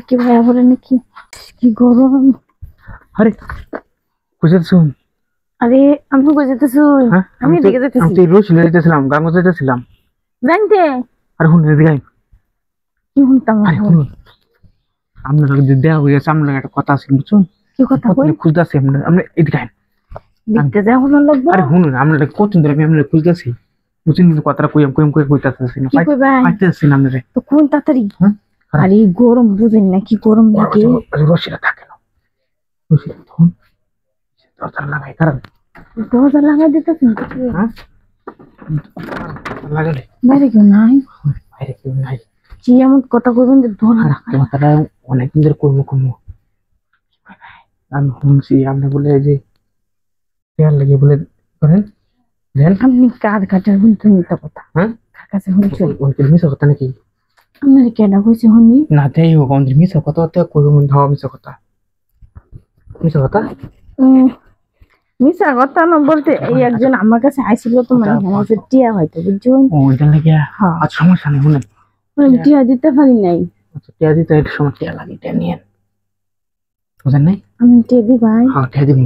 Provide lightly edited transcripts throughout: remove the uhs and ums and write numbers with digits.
কি ভাইয়া বলে নাকি কি গরম। আরে কোথায় শুন? আরে আমি কই যেতেছি? হ্যাঁ আমি দেখে আমি যেতেছি। তো রোজ যেতেছিলাম গাঙ্গো যেতেছিলাম। জানতে আরে শুন এদিকে আয়। কি শুনতাম আরে এখন? শুনুন আপনার যদি দেওয়া হয়ে গেছে আপনার একটা কথা আছে বুঝছেন? কি কথা কই? খুঁজতেছি আমরা এদিকে আয়। দেখতে যা হলো লাগবো। আরে শুনুন আমরা কতদিন ধরে আমি আপনার খুঁজতেছি বুঝছেন, কিন্তু কথাটা কইম কইম করে কইতাছি না, কি কই ভাই? পাইতেছি না আপনারে। তো কোন তাড়াতাড়ি। হ্যাঁ আরে গরম বুঝেন না কি গরম লাগে। রশিটা থাকে না, রশিটা তখন দরজা লাগাই কারণ দরজা লাগাই দিতেছেন কি? হ্যাঁ লাগালে বাইরে কেউ নাই? বাইরে কেউ নাই। কি এমন কথা কইবেন যে দরজা লাগাই? কথাটা অনেকদিন ধরে করবো করবো আমি শুনছি আপনি বলে যে টেয়ার লাগে বলে করেন দেন। আপনি কার কাটার শুনছেন এটা কথা? হ্যাঁ কার কাছে শুনছেন? অনেকের মিশা কথা নাকি? আপনার কেডা কইছে শুনি? না দেই হোক আমাদের মিশা কথা তো করবো ধাওয়া মিশা কথা মিশা কথা। মিছা কথা না বলতে এই একজন আমার কাছে আইছিল তো মানে আমার কাছে টিয়া হয়তো বুঝছেন? ও এটা লাগে হ্যাঁ আজ সমস্যা নেই শুনেন। আমি টিয়া দিতে পারি নাই। আচ্ছা টিয়া দিতে একটা সময় টিয়া লাগে টিয়া নিয়েন বুঝেন নাই? আমি টিয়া দি ভাই। হ্যাঁ টিয়া দিব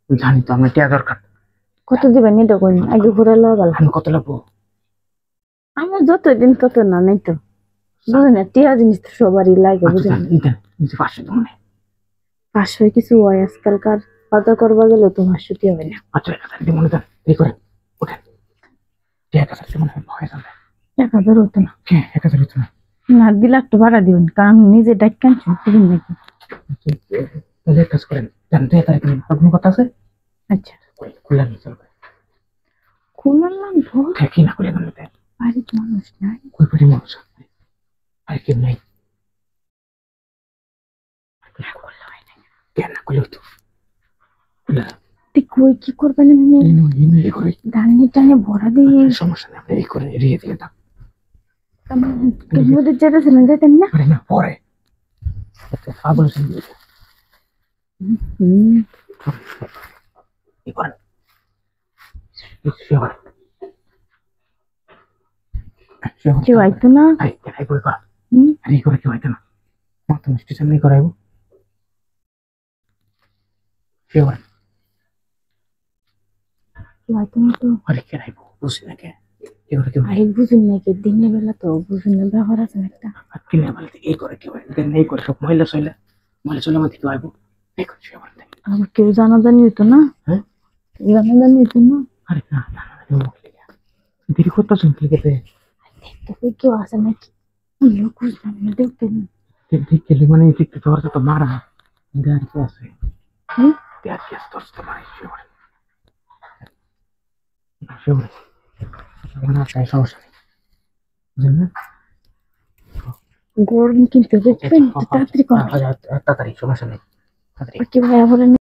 জানি তো আপনার টিয়া দরকার। কত দিবেন এটা কইন আগে ঘুরে লওয়া গেল। আমি কত লাগবো? আমার যতদিন তত না নাই তো বুঝেন না টিয়া জিনিস তো সবারই লাগে বুঝেন। পাঁচশো তোমার। 500 কিছু হয় আজকালকার বাজার করবা গেলে তো 500 টিয়া হয় না। আচ্ছা 1000 দিব মনে করেন এই করেন ওঠেন টিয়া 1000 দিব মনে হয় যাবে। 1000 হতো না। হ্যাঁ 1000 হতো না। না দিলে একটু ভাড়া দিবেন কারণ নিজে ডাইক কানছেন বুঝেন নাকি? তাহলে এক কাজ করেন জানতে তারিখ নিন আর কোনো কথা আছে? আচ্ছা খুলে নিয়ে চলবে খোলা লাগবো। কি না করে জানতে বাড়ির মানুষ নাই। কই পারি মানুষ আর কেউ নেই কেন না করলে হতো কই কি করবেন এমনি? এই করে ডানে টানে ভরা দিয়ে সমস্যা নেই আমরা এই করে এড়িয়ে দিয়ে দাম মধ্যে যেতেছিলেন যেতেন না? পারে না পরে পাগল সঙ্গে এই করেন কেউ আইতো না? এই করে কর এই করে কেউ আইতো না মাত্র স্টেশন নেই করাইবো সে করেন কেউ আইতো না তো? আরে কে রাইবো বুঝি না কে কেউ কেউ আরে বুঝুন নাকি দিনের বেলা তো বুঝুন না ব্যবহার আছে না একটা। কিনে বলে এই করে কেউ দেন এই করে সব মহিলা চলে আমাদের কেউ আইবো এই করে সে করেন আবার কেউ জানাজানি হইতো না? হ্যাঁ জানাজানি হইতো না? আরে না না না দেরি করতেছেন কি গেলে দেখতে কেউ আসে নাকি? লোক বুঝলাম না দেখতেন। ঠিক গেলে মানে ঠিক তোর তো মারা দেয়ার কি আছে দেয়ার কি আছে তোর তো মারা সে করে মানে তাই সমস্যা নেই বুঝলেন না? গরম কিন্তু দেখবেন তাড়াতাড়ি কর। তাড়াতাড়ি সমস্যা নেই কি ভাইয়া বলেন